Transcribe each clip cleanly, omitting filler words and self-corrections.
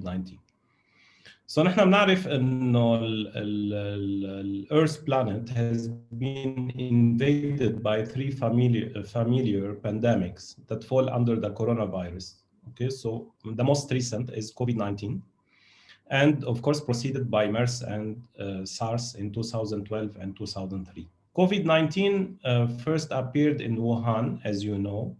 COVID-19. So نحن بنعرف إنه ال Earth planet has been invaded by three familiar pandemics that fall under the coronavirus. Okay, so the most recent is COVID-19, and of course preceded by MERS and SARS in 2012 and 2003. COVID-19 first appeared in Wuhan, as you know,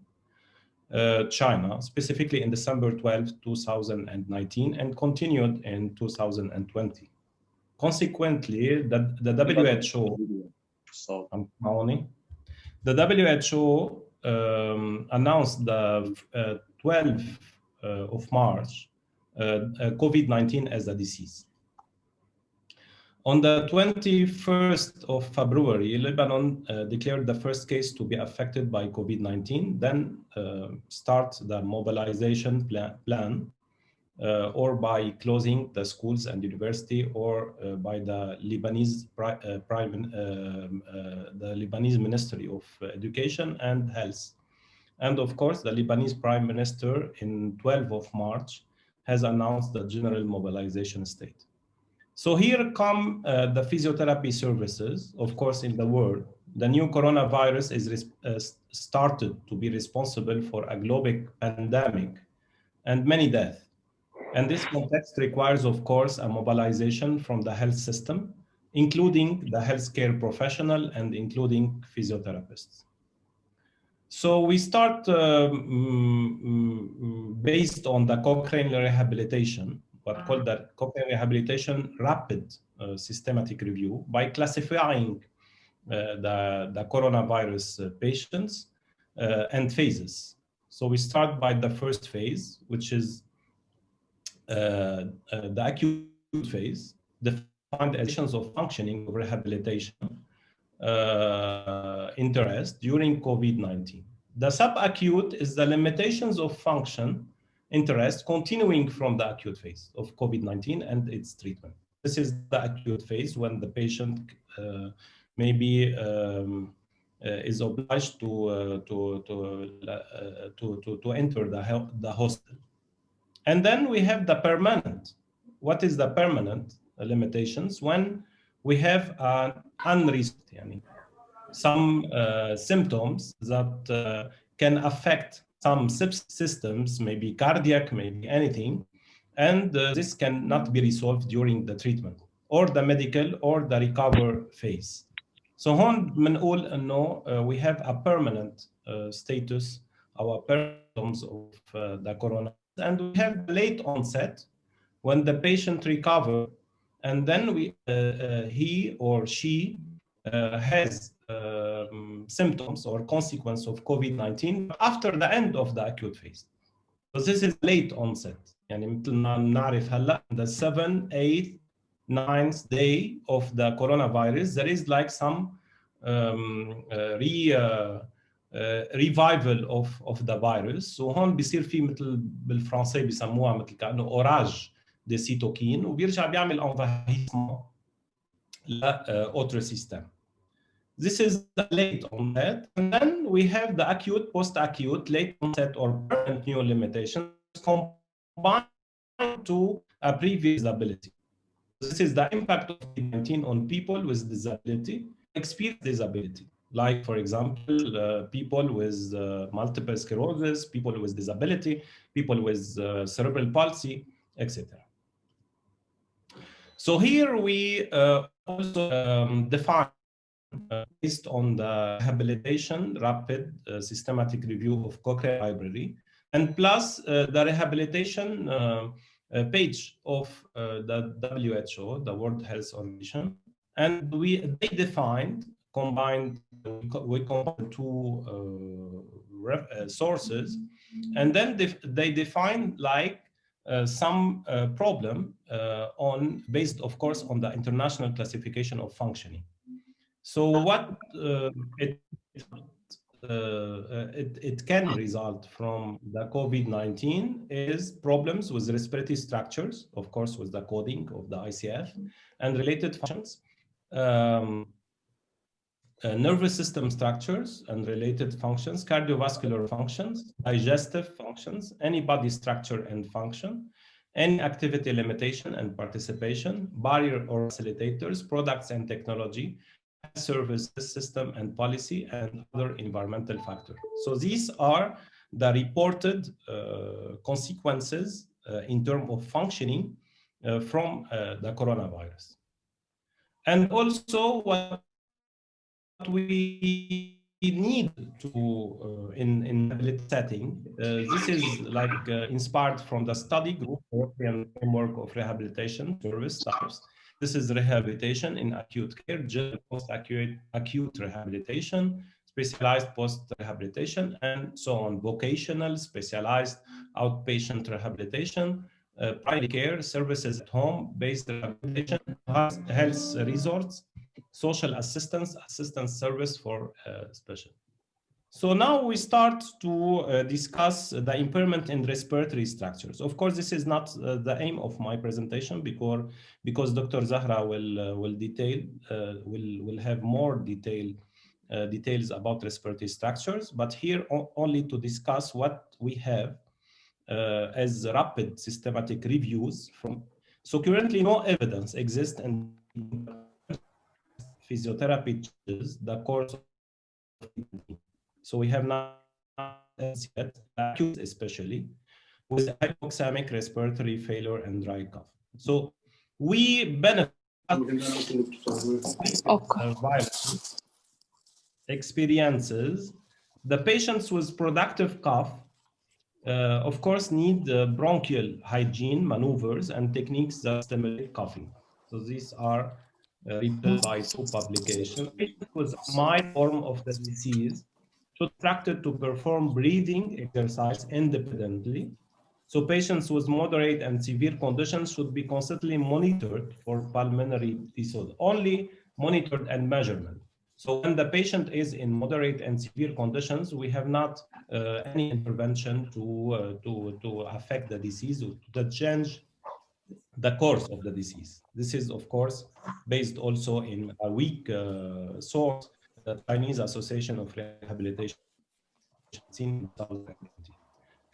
China, specifically in December 12, 2019, and continued in 2020. Consequently, the WHO, the WHO announced the 12th of March COVID-19 as a disease. On the 21st of February, Lebanon declared the first case to be affected by COVID-19, then start the mobilization plan or by closing the schools and university, or by the Lebanese the Lebanese Ministry of Education and Health. And of course, the Lebanese Prime Minister in 12th of March has announced the general mobilization state. So here come the physiotherapy services, of course, in the world. The new coronavirus is started to be responsible for a global pandemic and many deaths. And this context requires, of course, a mobilization from the health system, including the healthcare professional and including physiotherapists. So we start based on the Cochrane rehabilitation, what called the Cochrane rehabilitation rapid systematic review, by classifying the coronavirus patients and phases. So we start by the first phase, which is the acute phase, defined as conditions of functioning of rehabilitation interest during COVID-19. The subacute is the limitations of function interest continuing from the acute phase of COVID-19 and its treatment. This is the acute phase when the patient maybe is obliged to enter the hospital. And then we have the permanent. What is the permanent limitations? When we have an unresolved, some symptoms that can affect some systems, maybe cardiac, maybe anything, and this cannot be resolved during the treatment or the medical or the recover phase. So هون بنقول إنه we have a permanent status, our symptoms of the corona, and we have late onset when the patient recover, and then he or she has symptoms or consequence of COVID-19 after the end of the acute phase. So this is late onset. يعني مثل ما نعرف هلا the 7th, 8th, 9th day of the coronavirus, there is like some revival of the virus. So هون بيصير في مثل بالفرنسي بيسموها مثل كأنه اوراج دي سيتوكين وبيرجع بيعمل envahissement لأوتر سيستم. This is the late onset, and then we have the acute, post-acute, late onset or permanent new limitations combined to a previous disability. This is the impact of COVID-19 on people with disability, experience disability, like for example, people with multiple sclerosis, people with disability, people with cerebral palsy, etc. So here we also define based on the rehabilitation rapid systematic review of Cochrane library, and plus the rehabilitation page of the WHO, the World Health Organization, and they defined, we combined two sources, and then they defined like some problem based, of course, on the International Classification of Functioning. So what it can result from the COVID-19 is problems with respiratory structures, of course, with the coding of the ICF, and related functions, nervous system structures and related functions, cardiovascular functions, digestive functions, any body structure and function, any activity limitation and participation, barrier or facilitators, products and technology, health services, system and policy, and other environmental factors. So these are the reported consequences in terms of functioning from the coronavirus. And also what we need to in rehabilitation setting, this is like inspired from the study group European framework of rehabilitation service types. This is rehabilitation in acute care, general post-acute rehabilitation, specialized post-rehabilitation, and so on, vocational, specialized outpatient rehabilitation, primary care, services at home, based rehabilitation, health resorts, social assistance service for special. So now we start to discuss the impairment in respiratory structures. Of course, this is not the aim of my presentation because Dr. Zahra will have more details about respiratory structures, but here only to discuss what we have as rapid systematic reviews from. So currently no evidence exists in physiotherapy changes the course of COVID-19. So we have not yet, acute especially, with hypoxemic respiratory failure and dry cough. So we benefit virus experiences. The patients with productive cough, of course, need bronchial hygiene maneuvers and techniques that stimulate coughing. So these are reported by 2 publications. Patients with a mild form of the disease should practice to perform breathing exercise independently. So patients with moderate and severe conditions should be constantly monitored for pulmonary disorder, only monitored and measurement. So when the patient is in moderate and severe conditions, we have not any intervention to affect the disease or to change the course of the disease. This is, of course, based also in a weak source, the Chinese Association of Rehabilitation in 2020.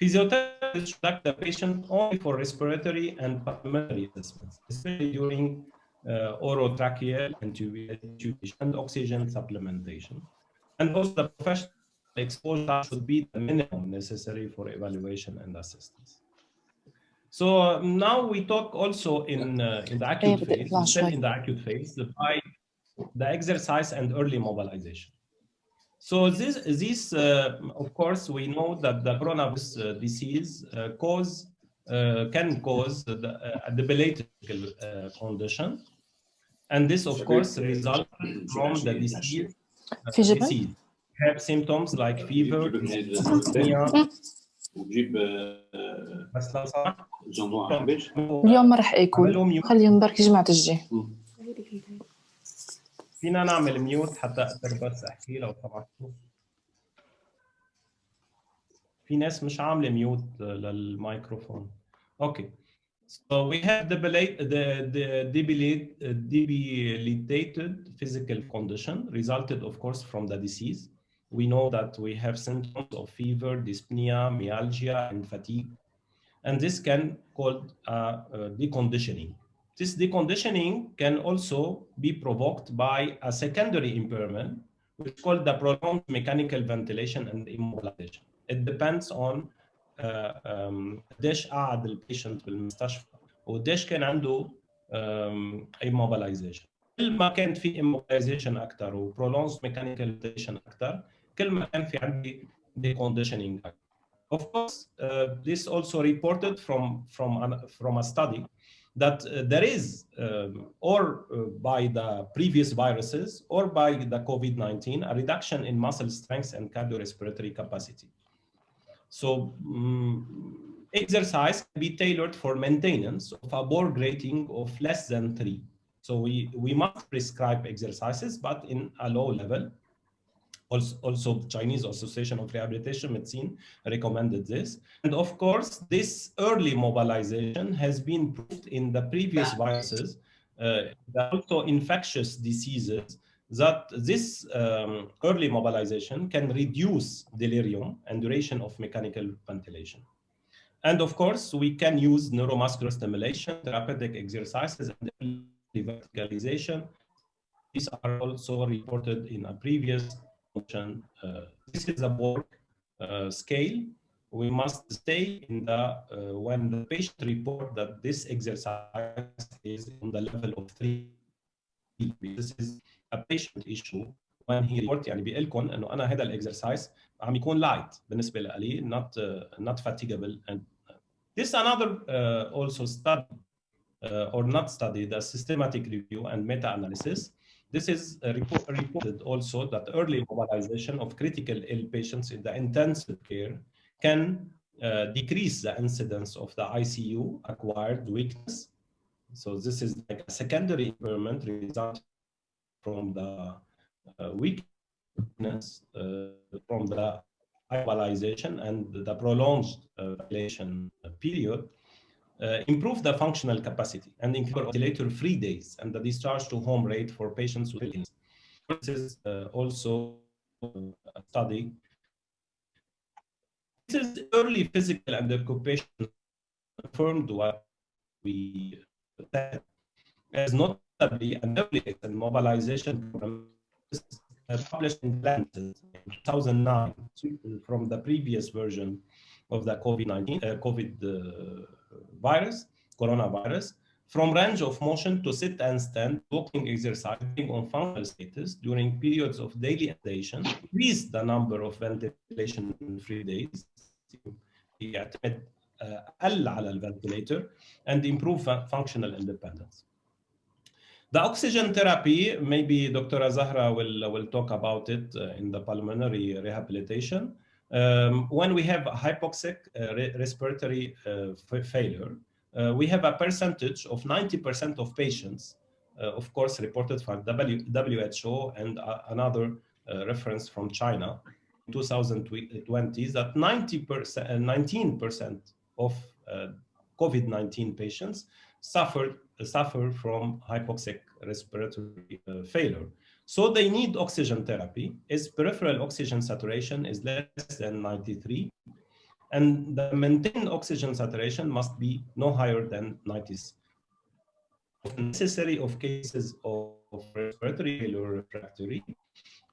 Physiotherapists should conduct the patient only for respiratory and pulmonary assessments, especially during orotracheal intubation and oxygen supplementation. And also the professional exposure should be the minimum necessary for evaluation and assistance. So now we talk also in the acute phase, still in the acute phase, by the exercise and early mobilization. So this of course, we know that the coronavirus disease can cause a debilitating condition, and this of course results from the disease. Have symptoms like fever, dyspnea. بس لو سمحت اليوم ما راح اكل، خليهم بركي جمعة الجاي. فينا نعمل ميوت حتى اقدر بس احكي لو سمحتوا. في ناس مش عامله ميوت للميكروفون. اوكي. So we have the debilitated physical condition resulted, of course, from the disease. We know that we have symptoms of fever, dyspnea, myalgia, and fatigue. And this can called deconditioning. This deconditioning can also be provoked by a secondary impairment, which is called the prolonged mechanical ventilation and immobilization. It depends on قديش قعد البيشنت بالمستشفى وقديش كان عنده immobilization. كل ما كان في immobilization اكثر و prolonged mechanical ventilation اكثر، كل ما كان في عندي deconditioning اكثر. Of course, this also reported from a study that there is, or by the previous viruses or by the COVID-19, a reduction in muscle strength and cardiorespiratory capacity. So exercise can be tailored for maintenance of a Borg rating of less than 3. So we must prescribe exercises, but in a low level. Also, Chinese Association of Rehabilitation Medicine recommended this. And of course, this early mobilization has been proved in the previous viruses, also infectious diseases, that this early mobilization can reduce delirium and duration of mechanical ventilation. And of course, we can use neuromuscular stimulation, therapeutic exercises, and verticalization. These are also reported in a previous motion. This is a work scale. We must stay in the, when the patient report that this exercise is on the level of 3. This is a patient issue. when he report يعني بيقول لكم انه انا هذا الاكسرسايز عم يكون لايت بالنسبه لي not fatigable. And this another also study or not study, the systematic review and meta-analysis. This is reported also that early mobilization of critical ill patients in the intensive care can decrease the incidence of the ICU acquired weakness. So this is like a secondary impairment resulting from the weakness from the mobilization and the prolonged ventilation period. Improve the functional capacity and increase ventilator-free days and the discharge to home rate for patients with illness. This is also a study. This is early physical and occupational confirmed what we said, as notably an early and mobilization program published in Lancet in 2009 from the previous version of the COVID-19 coronavirus, from range of motion to sit and stand, walking exercising on functional status during periods of daily sedation, increase the number of ventilation-free days, يعتمد أقل على الventilator, and improve functional independence. The oxygen therapy, maybe Dr. Zahra will talk about it in the pulmonary rehabilitation. When we have hypoxic respiratory failure, we have a percentage of 90% of patients, of course, reported from WHO and another reference from China in 2020, that 19% of COVID-19 patients suffer from hypoxic respiratory failure. So they need oxygen therapy. Its peripheral oxygen saturation is less than 93. And the maintained oxygen saturation must be no higher than 90. Necessary of cases of respiratory failure refractory,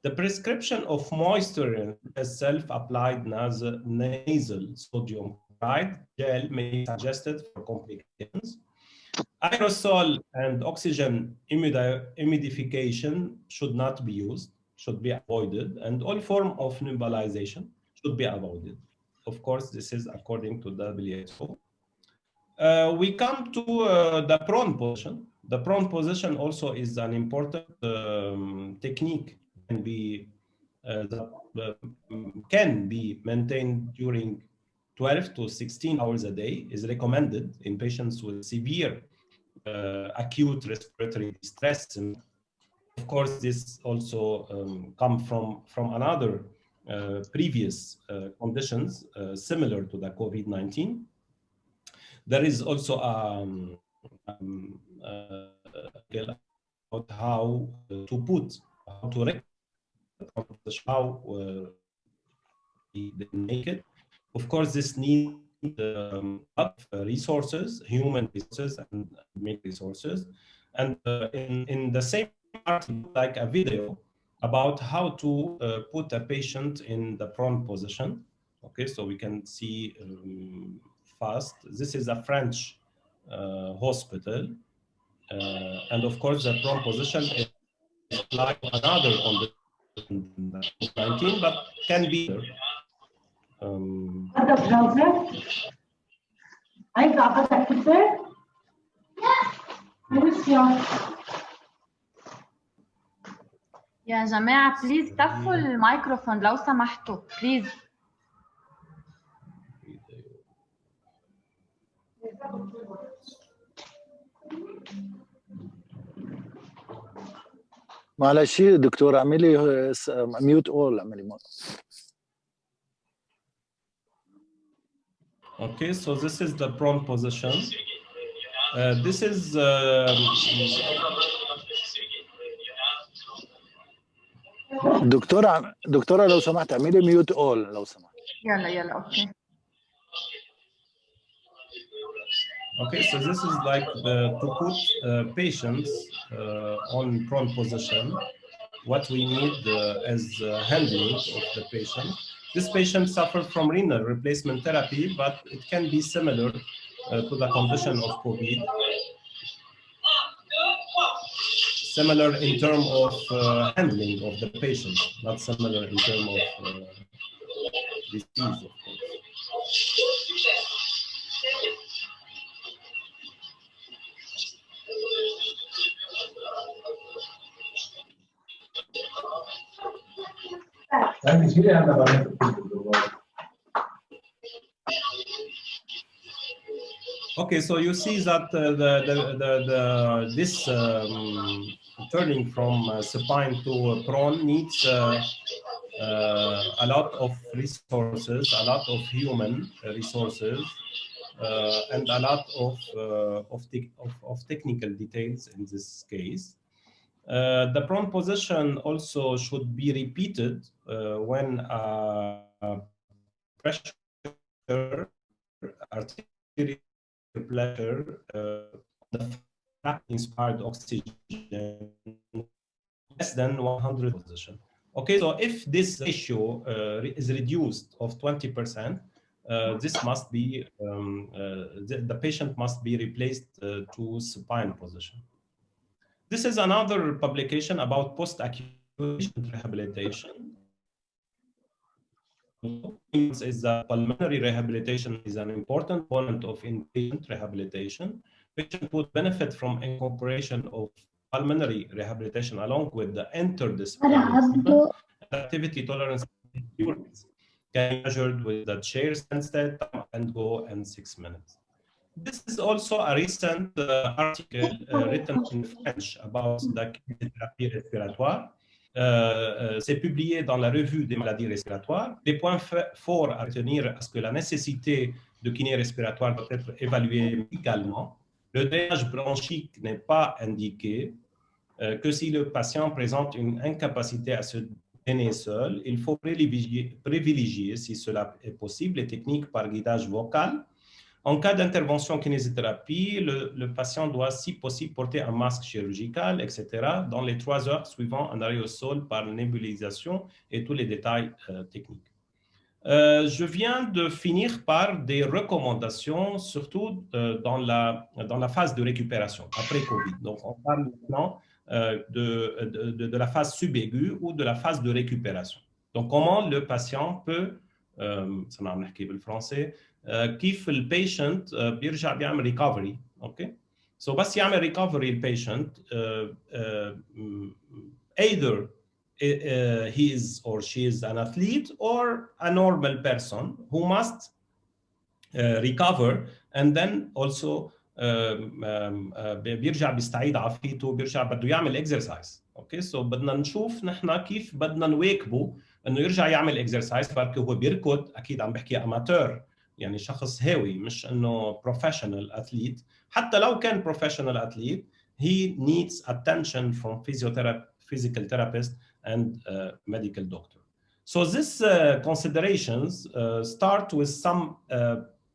the prescription of moisture as self-applied nasal sodium chloride gel may be suggested for complications. Aerosol and oxygen humidification should not be used, should be avoided, and all form of nebulization should be avoided. Of course, this is according to WHO. We come to the prone position. The prone position also is an important technique, can be maintained during 12 to 16 hours a day, is recommended in patients with severe acute respiratory distress. And of course, this also comes from another previous conditions similar to the COVID-19. There is also about how to put, how to how they make it. Of course, this needs resources, human resources, and make resources. And in the same article, like a video about how to put a patient in the prone position. Okay, so we can see fast. This is a French hospital. And of course, the prone position is like another on the COVID-19, but can be يا جماعة بليز كفوا الميكروفون لو سمحتوا بليز. معلش دكتور اعملي ميوت اول اعملي ميوت. Okay, so this is the prone position. This is دكتورة لو سمحت اعملي ميوت اول لو سمحت. يلا اوكي. Okay, so this is like to put patients on prone position, what we need as handling of the patient. This patient suffered from renal replacement therapy, but it can be similar to the condition of COVID. Similar in terms of handling of the patient, not similar in terms of disease, of course. Okay, so you see that this turning from supine to prone needs a lot of resources, a lot of human resources, and a lot of technical details in this case. The prone position also should be repeated when pressure, arterial pressure, the inspired oxygen less than 100 position. Okay, so if this ratio is reduced of 20%, this must be the patient must be replaced to supine position. This is another publication about post-acute rehabilitation. Is that pulmonary rehabilitation is an important component of inpatient rehabilitation. Patients would benefit from incorporation of pulmonary rehabilitation along with the interdisciplinary activity tolerance can be measured with the chair handstand and go in 6 minutes. This is also a recent article written in French about the thérapie respiratoire. C'est publié dans la revue des maladies respiratoires. Les points forts à retenir est que la nécessité de kiné respiratoire doit être évaluée médicalement. Le drainage bronchique n'est pas indiqué, que si le patient présente une incapacité à se drainer seul, il faut privilégier, si cela est possible, les techniques par guidage vocal. En cas d'intervention kinésithérapie, le patient doit, si possible, porter un masque chirurgical, etc., dans les 3 heures suivant un arrêt au sol par nébulisation et tous les détails techniques. Je viens de finir par des recommandations, surtout dans la phase de récupération, après COVID. Donc, on parle maintenant de la phase subaiguë ou de la phase de récupération. Donc, comment le patient peut, ça m'a amené le français, كيف البيشنت بيرجع بيعمل ريكفري اوكي سو بس يعمل ريكفري البيشنت either he is or she is an athlete or a normal person who must recover and then also بيرجع بيستعيد عافيته بيرجع بده يعمل اكسرسايز اوكي سو بدنا نشوف نحن كيف بدنا نواكبه انه يرجع يعمل اكسرسايز بركي هو بيركض اكيد عم بحكي اماتور يعني شخص هاوي مش انه بروفيشنال اثليت حتى لو كان بروفيشنال اثليت he needs attention from physical therapist and medical doctor. So this considerations start with some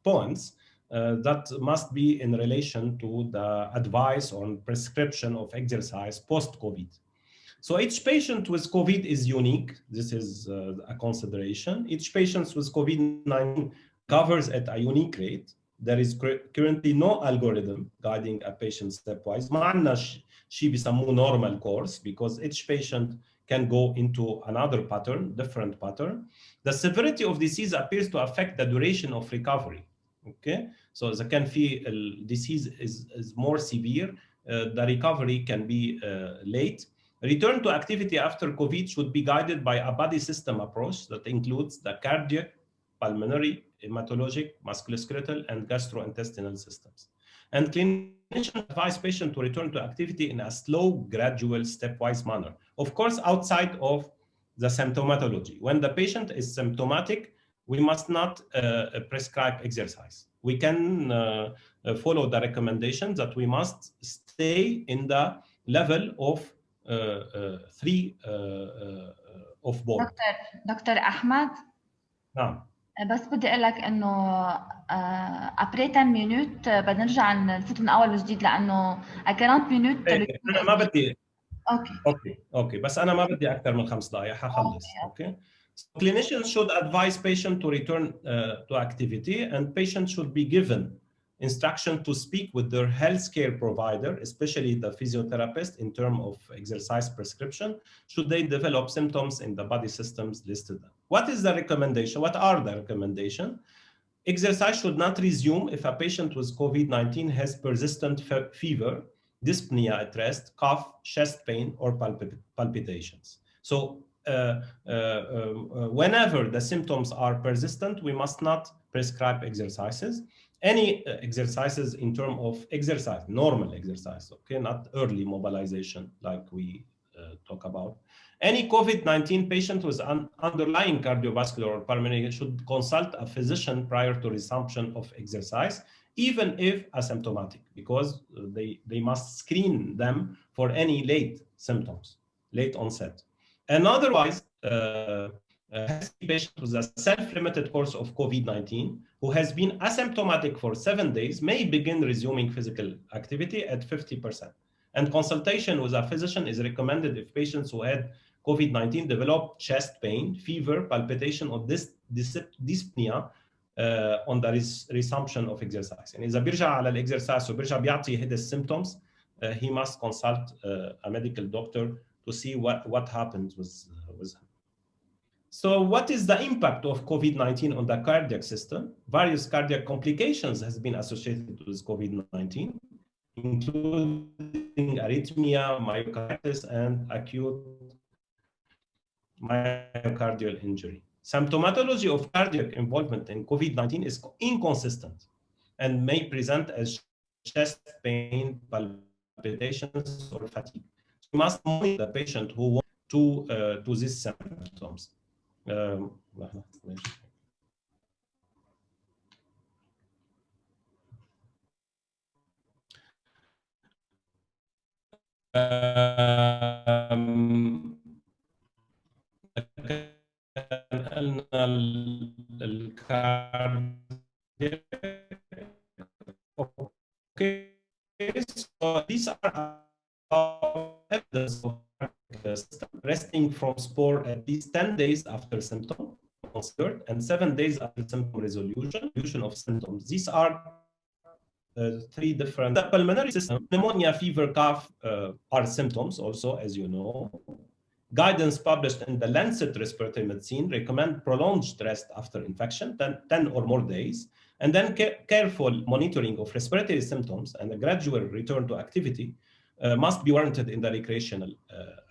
points that must be in relation to the advice on prescription of exercise post-COVID. So each patient with COVID is unique. This is a consideration. Each patient with COVID-19 recovers at a unique rate. There is currently no algorithm guiding a patient stepwise. ما عندنا شيء بيسموه normal course because each patient can go into another pattern, different pattern. The severity of disease appears to affect the duration of recovery. Okay, so the can feel disease is more severe. The recovery can be late. Return to activity after COVID should be guided by a body system approach that includes the cardiac, pulmonary, hematologic, musculoskeletal, and gastrointestinal systems. And clinicians advise patients to return to activity in a slow, gradual, stepwise manner. Of course, outside of the symptomatology. When the patient is symptomatic, we must not prescribe exercise. We can follow the recommendations that we must stay in the level of 3 of both. دكتور أحمد. نعم. بس بدي اقول لك انه ابري 10 مينوت بدنا نرجع نفوت من اول وجديد لانه 40 مينوت. انا ما بدي. اوكي اوكي بس انا ما بدي اكثر من 5 دقائق حخلص. اوكي. So clinicians should advise patient to return to activity, and patients should be given instruction to speak with their healthcare provider, especially the physiotherapist, in terms of exercise prescription, should they develop symptoms in the body systems listed. What is the recommendation? What are the recommendations? Exercise should not resume if a patient with COVID-19 has persistent fever, dyspnea at rest, cough, chest pain, or palpitations. So whenever the symptoms are persistent, we must not prescribe exercises. Any exercises in terms of exercise, normal exercise, okay, not early mobilization like we talk about. Any COVID-19 patient with an underlying cardiovascular or pulmonary should consult a physician prior to resumption of exercise, even if asymptomatic, because they must screen them for any late symptoms, late onset. And otherwise, healthy patient with a self-limited course of COVID-19 who has been asymptomatic for 7 days may begin resuming physical activity at 50%. And consultation with a physician is recommended if patients who had COVID-19 develop chest pain, fever, palpitation, or dyspnea on the resumption of exercise. And إذا بيرجع على الإكسرسايز وبيرجع بيعطي هيدا symptoms, he must consult a medical doctor to see what happens with him. So what is the impact of COVID-19 on the cardiac system? Various cardiac complications has been associated with COVID-19, including arrhythmia, myocarditis, and acute myocardial injury. Symptomatology of cardiac involvement in COVID-19 is inconsistent and may present as chest pain, palpitations, or fatigue. So we must monitor the patient who wants to these symptoms. Okay, so these are evidence of resting from spore at least 10 days after symptom onset and 7 days after symptom resolution of symptoms. These are 3 different. The pulmonary system, pneumonia, fever, cough are symptoms also, as you know. Guidance published in the Lancet Respiratory Medicine recommend prolonged rest after infection, 10 or more days, and then careful monitoring of respiratory symptoms and a gradual return to activity must be warranted in the recreational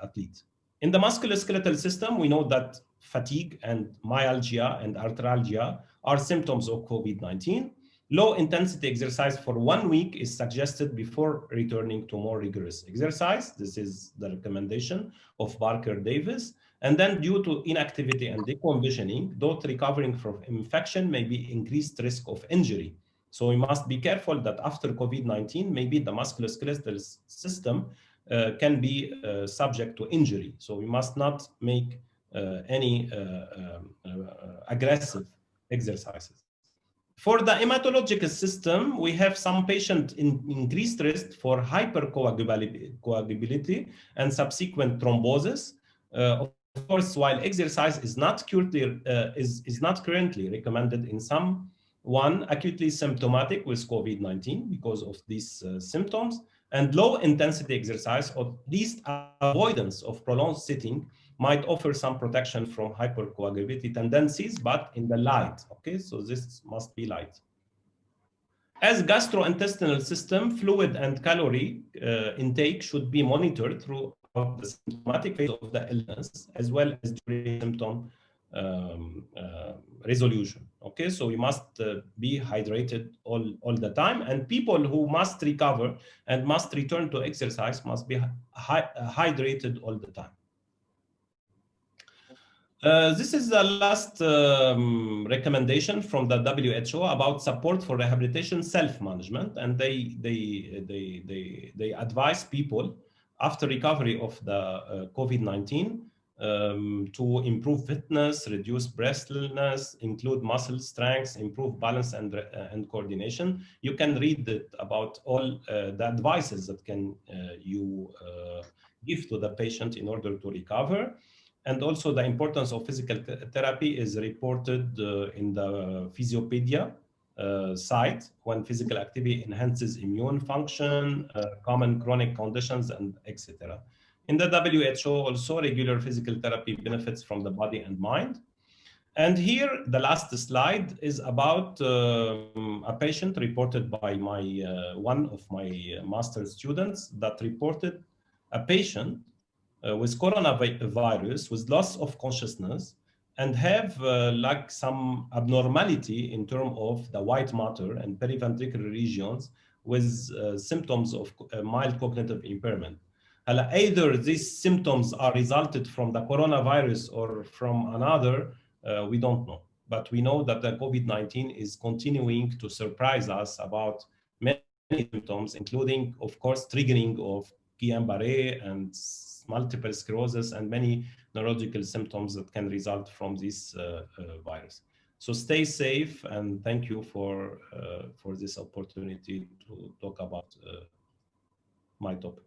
athlete. In the musculoskeletal system, we know that fatigue and myalgia and arthralgia are symptoms of COVID-19. Low intensity exercise for 1 week is suggested before returning to more rigorous exercise. This is the recommendation of Barker Davis. And then due to inactivity and deconditioning, those recovering from infection may be increased risk of injury. So we must be careful that after COVID-19, maybe the musculoskeletal system can be subject to injury. So we must not make any aggressive exercises. For the hematological system, we have some patients in increased risk for hypercoagulability and subsequent thrombosis. Of course, while exercise is not currently recommended in someone acutely symptomatic with COVID-19 because of these symptoms, and low intensity exercise, or at least avoidance of prolonged sitting, might offer some protection from hypercoagulability tendencies, but in the light, okay? So this must be light. As gastrointestinal system, fluid and calorie intake should be monitored throughout the symptomatic phase of the illness, as well as during symptom resolution, okay? So we must be hydrated all the time, and people who must recover and must return to exercise must be hydrated all the time. This is the last recommendation from the WHO about support for rehabilitation self-management, and they advise people after recovery of the COVID-19 to improve fitness, reduce breathlessness, include muscle strength, improve balance and coordination. You can read it about all the advices that can you give to the patient in order to recover. And also the importance of physical therapy is reported in the Physiopedia site, when physical activity enhances immune function, common chronic conditions, and etc. In the WHO also, regular physical therapy benefits from the body and mind. And here, the last slide is about a patient reported by one of my master's students that reported a patient with coronavirus with loss of consciousness and have like some abnormality in terms of the white matter and periventricular regions with symptoms of mild cognitive impairment. Either these symptoms are resulted from the coronavirus or from another, we don't know. But we know that the COVID-19 is continuing to surprise us about many symptoms, including, of course, triggering of Guillain-Barré and multiple sclerosis and many neurological symptoms that can result from this virus. So stay safe, and thank you for this opportunity to talk about my topic.